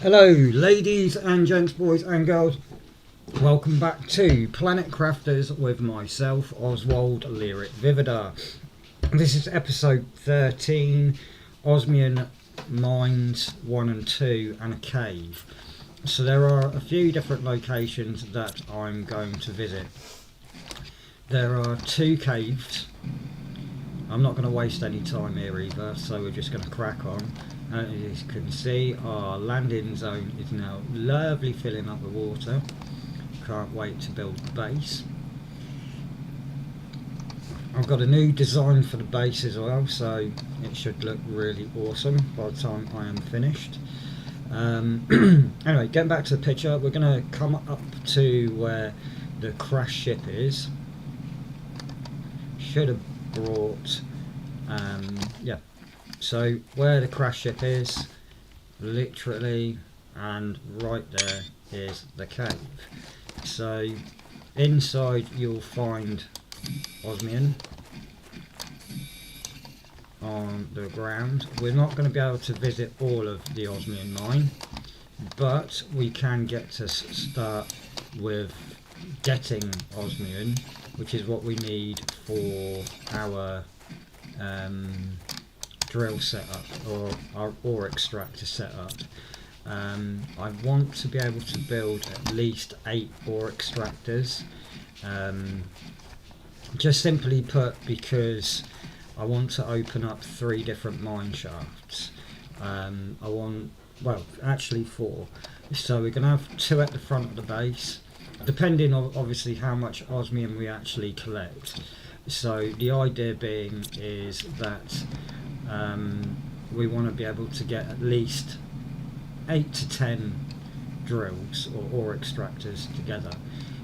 Hello ladies and gents, boys and girls, welcome back to Planet Crafters with myself, Oswald Lyric Vividar. This is episode 13, Osmium Mines 1 and 2 and a cave. So there are a few different locations that I'm going to visit. There are two caves. I'm not going to waste any time here either, so we're just going to crack on. As you can see, our landing zone is now lovely filling up with water. Can't wait to build the base. I've got a new design for the base as well, so it should look really awesome by the time I am finished. Anyway, getting back to the picture, we're going to come up to where the crash ship is. Should have brought, yeah. So where the crash ship is, literally, and right there is the cave. So inside you'll find osmium on the ground. We're not going to be able to visit all of the osmium mine, but we can get to start with getting osmium, which is what we need for our drill setup or our ore extractor setup. I want to be able to build at least 8 ore extractors, just simply put because I want to open up 3 different mine shafts. Well, actually 4. So we're going to have 2 at the front of the base, depending on obviously how much osmium we actually collect. So the idea being is that we want to be able to get at least 8 to 10 drills or ore extractors together.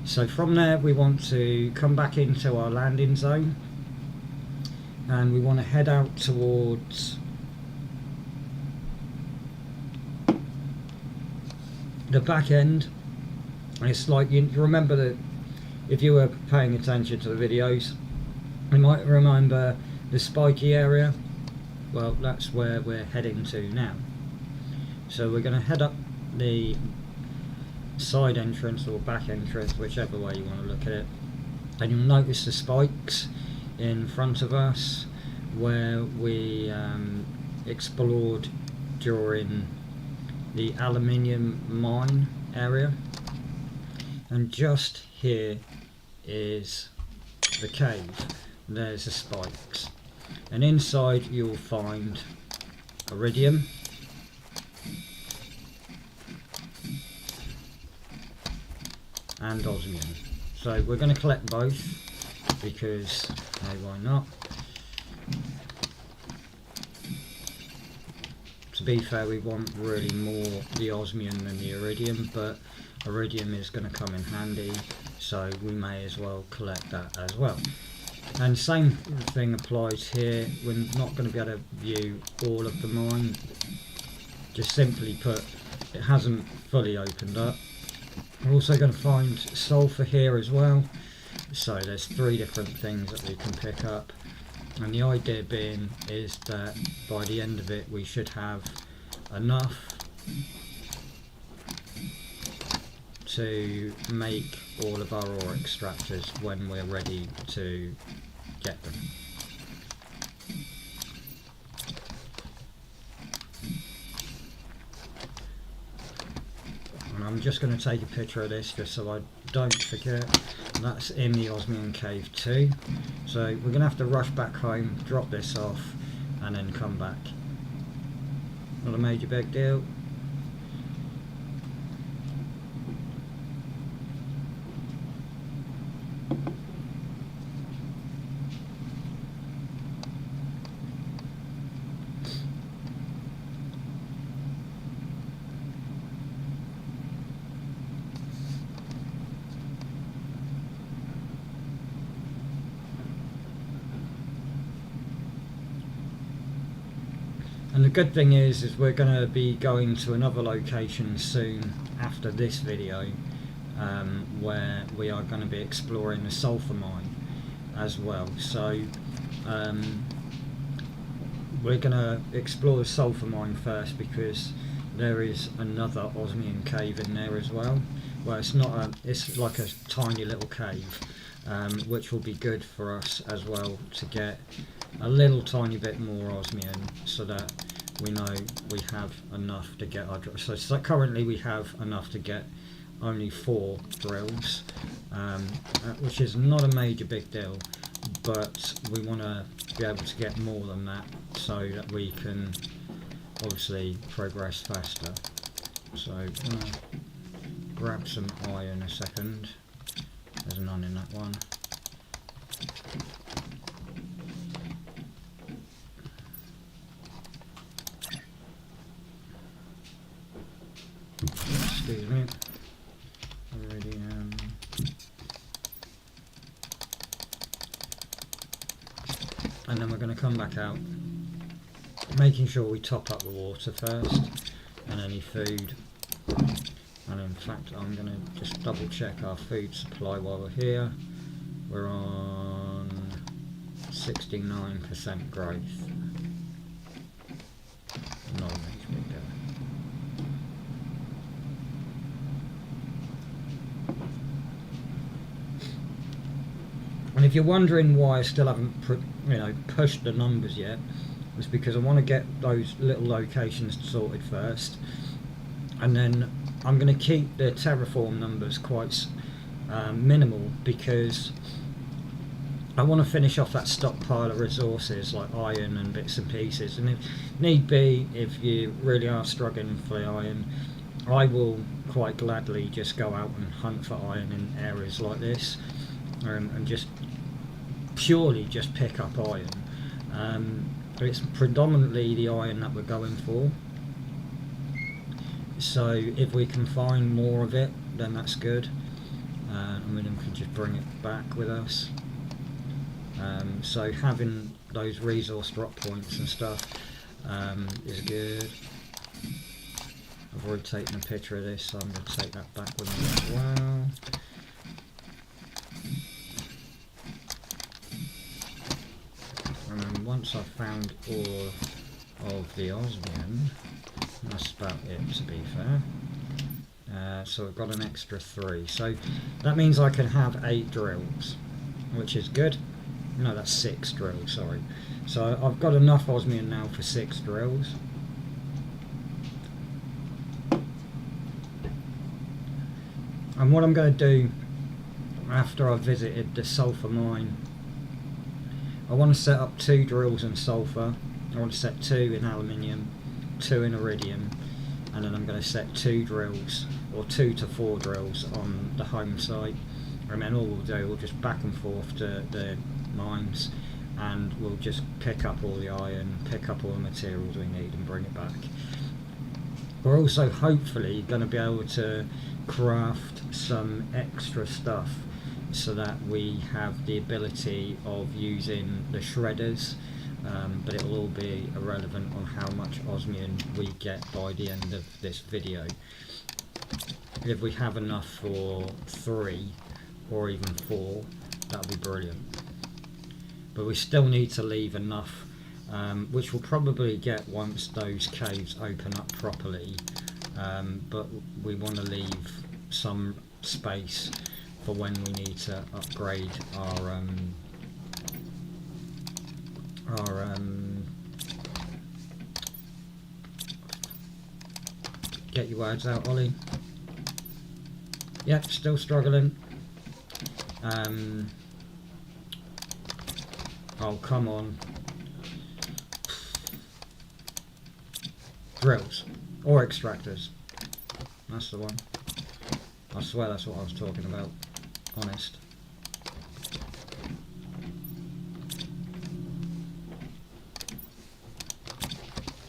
So from there we want to come back into our landing zone, and we want to head out towards the back end. It's like, you remember that if you were paying attention to the videos, you might remember the spiky area. Well, that's where we're heading to now. So we're going to head up the side entrance or back entrance, whichever way you want to look at it, and you'll notice the spikes in front of us where we explored during the aluminium mine area. And just here is the cave. There's the spikes, and inside you'll find iridium, and osmium. So we're going to collect both because, hey, why not? To be fair, we want really more the osmium than the iridium, but iridium is going to come in handy, so we may as well collect that as well. And same thing applies here. We're not going to be able to view all of the mine. Just simply put, it hasn't fully opened up. We're also going to find sulfur here as well. So there's 3 different things that we can pick up. And the idea being is that by the end of it we should have enough to make all of our ore extractors when we're ready to get them. And I'm just going to take a picture of this just so I don't forget. That's in the Osmium Cave 2. So we're going to have to rush back home, drop this off, and then come back. Not a major big deal. And the good thing is we're going to be going to another location soon after this video, where we are going to be exploring the sulfur mine as well. So we're going to explore the sulfur mine first because there is another osmium cave in there as well. Well, it's not a, it's like a tiny little cave, which will be good for us as well to get a little tiny bit more osmium, so that we know we have enough to get our so currently we have enough to get only 4 drills, which is not a major big deal, but we want to be able to get more than that so that we can obviously progress faster. So I'm gonna grab some iron a second. There's none in that one. Excuse me. Already and then we're going to come back out, making sure we top up the water first and any food. And in fact, I'm going to just double check our food supply while we're here. We're on 69% growth. Not a major big deal. And if you're wondering why I still haven't pushed the numbers yet, it's because I want to get those little locations sorted first, and then I'm going to keep the terraform numbers quite minimal, because I want to finish off that stockpile of resources like iron and bits and pieces, and if need be, if you really are struggling for the iron, I will quite gladly just go out and hunt for iron in areas like this, and just purely just pick up iron. It's predominantly the iron that we're going for, so if we can find more of it, then that's good, and we can just bring it back with us. So having those resource drop points and stuff is good. I've already taken a picture of this, so I'm going to take that back with me as well. And then once I've found all of the osmium, that's about it, to be fair. So I've got an extra 3, so that means I can have 8 drills, which is good. No, that's 6 drills, sorry. So I've got enough osmium now for 6 drills. And what I'm going to do after I've visited the sulfur mine, I want to set up 2 drills in sulfur. I want to set 2 in aluminium, 2 in iridium, and then I'm going to set 2 drills, or 2 to 4 drills on the home site. And then all we'll do, we'll just back and forth to the mines, and we'll just pick up all the iron, pick up all the materials we need and bring it back. We're also hopefully going to be able to craft some extra stuff so that we have the ability of using the shredders, but it will all be irrelevant on how much osmium we get by the end of this video. If we have enough for 3 or even 4, that would be brilliant. But we still need to leave enough, which we'll probably get once those caves open up properly, but we want to leave some space for when we need to upgrade our get your words out, Ollie. Yep, still struggling. Oh, come on. Drills or extractors. That's the one. I swear that's what I was talking about. Honest.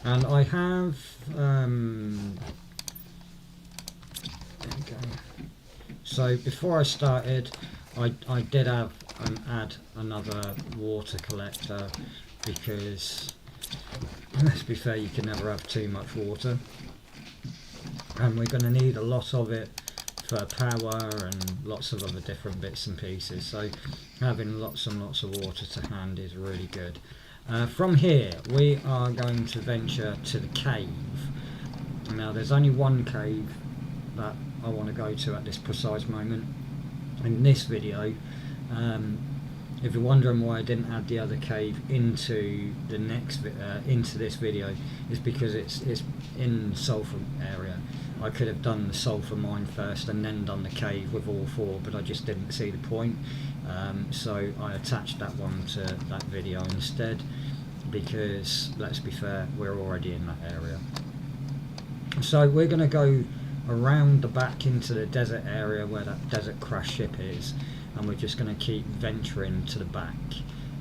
And I have there we go. So before I started, I did add another water collector, because let's be fair, you can never have too much water, and we're going to need a lot of it for power and lots of other different bits and pieces, so having lots and lots of water to hand is really good. From here we are going to venture to the cave, Now there's only one cave that I want to go to at this precise moment in this video. If you're wondering why I didn't add the other cave into the next into this video, is because it's in sulfur area. I could have done the sulfur mine first and then done the cave with all four, but I just didn't see the point. So I attached that one to that video instead, because let's be fair, we're already in that area. So we're going to go around the back into the desert area where that desert crash ship is, and we're just going to keep venturing to the back,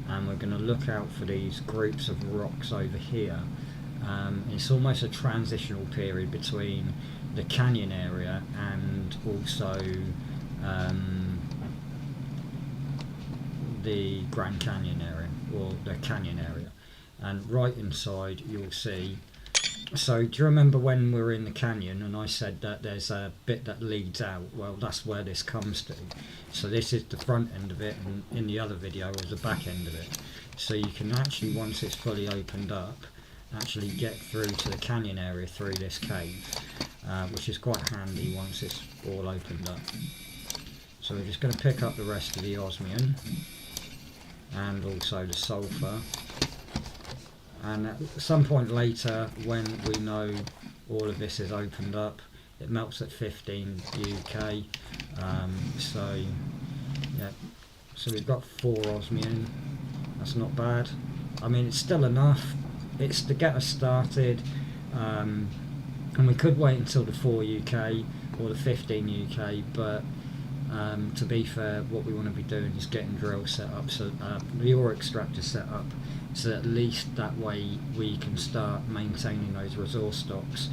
and we're going to look out for these groups of rocks over here. It's almost a transitional period between the canyon area and also the Grand Canyon area, or the canyon area. And right inside you'll see, so do you remember when we were in the canyon and I said that there's a bit that leads out? Well, that's where this comes to. So this is the front end of it, and in the other video was the back end of it. So you can actually, once it's fully opened up, actually get through to the canyon area through this cave, which is quite handy once it's all opened up. So we're just going to pick up the rest of the osmium and also the sulfur, and at some point later, when we know all of this is opened up, it melts at 15 UK. So yeah, so we've got 4 osmium. That's not bad. I mean, it's still enough. It's to get us started, and we could wait until the 4 UK or the 15 UK, but to be fair, what we want to be doing is getting drills set up, so the ore extractor set up, so at least that way we can start maintaining those resource stocks,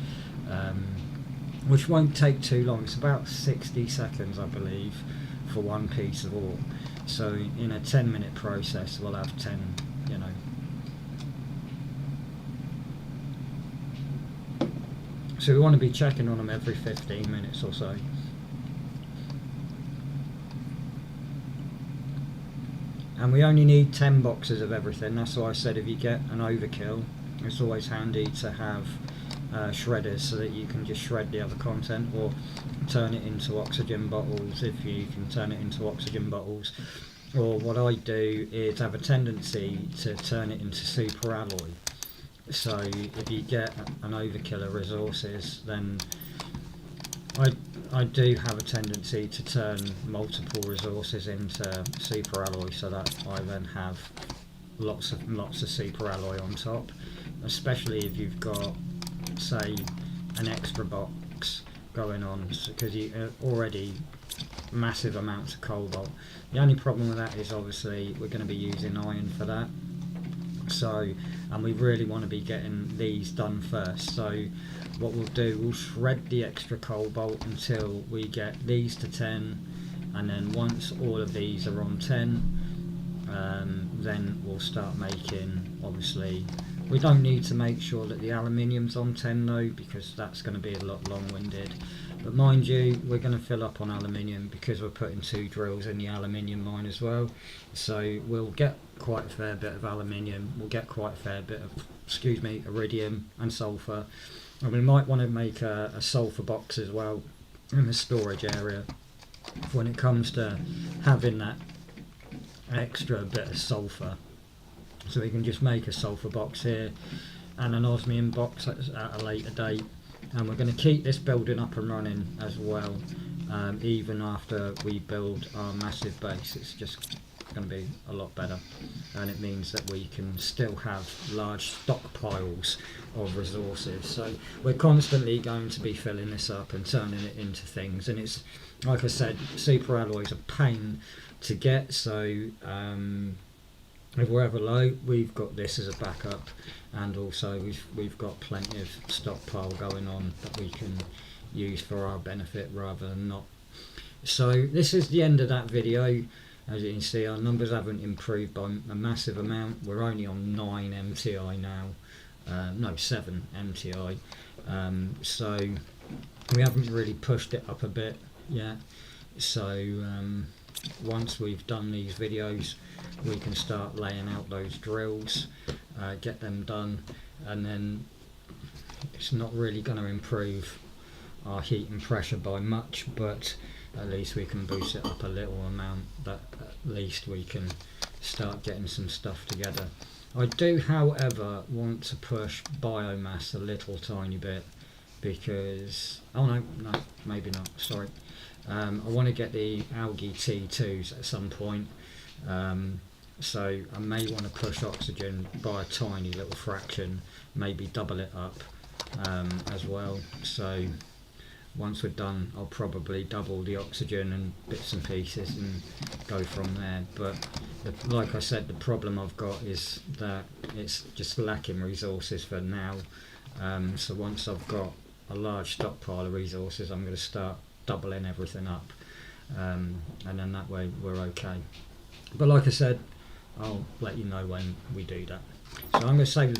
which won't take too long. It's about 60 seconds, I believe, for one piece of ore. So in a 10-minute process, we'll have 10, you know. So we want to be checking on them every 15 minutes or so. And we only need 10 boxes of everything. That's why I said if you get an overkill, it's always handy to have shredders, so that you can just shred the other content, or turn it into oxygen bottles if you can turn it into oxygen bottles. Or what I do is have a tendency to turn it into super alloy. So if you get an overkill of resources, then I do have a tendency to turn multiple resources into super alloy, so that I then have lots of super alloy on top, especially if you've got, say, an extra box going on, because you already massive amounts of cobalt. The only problem with that is obviously we're going to be using iron for that, so, and we really want to be getting these done first. So what we'll do, we'll shred the extra cobalt until we get these to 10, and then once all of these are on 10, then we'll start making, obviously we don't need to make sure that the aluminium's on 10 though, because that's going to be a lot long-winded. But mind you, we're going to fill up on aluminium because we're putting 2 drills in the aluminium mine as well. So we'll get quite a fair bit of aluminium, we'll get quite a fair bit of, excuse me, iridium and sulfur. And we might want to make a sulfur box as well in the storage area when it comes to having that extra bit of sulfur. So we can just make a sulfur box here and an osmium box at a later date. And we're going to keep this building up and running as well, even after we build our massive base. It's just going to be a lot better, and it means that we can still have large stockpiles of resources. So we're constantly going to be filling this up and turning it into things, and it's, like I said, super alloys are a pain to get, so if we're ever low, we've got this as a backup, and also we've got plenty of stockpile going on that we can use for our benefit rather than not. So this is the end of that video. As you can see, our numbers haven't improved by a massive amount. We're only on 9 MTI now, no, 7 MTI, so we haven't really pushed it up a bit yet. So once we've done these videos, we can start laying out those drills, get them done, and then it's not really going to improve our heat and pressure by much, but at least we can boost it up a little amount, that at least we can start getting some stuff together. I do, however, want to push biomass a little tiny bit, because maybe not, sorry. I want to get the algae T2s at some point, so I may want to push oxygen by a tiny little fraction, maybe double it up as well. So once we're done, I'll probably double the oxygen and bits and pieces and go from there. But like I said, the problem I've got is that it's just lacking resources for now. So once I've got a large stockpile of resources, I'm going to start doubling everything up, and then that way we're okay. But like I said, I'll let you know when we do that. So I'm going to save the video.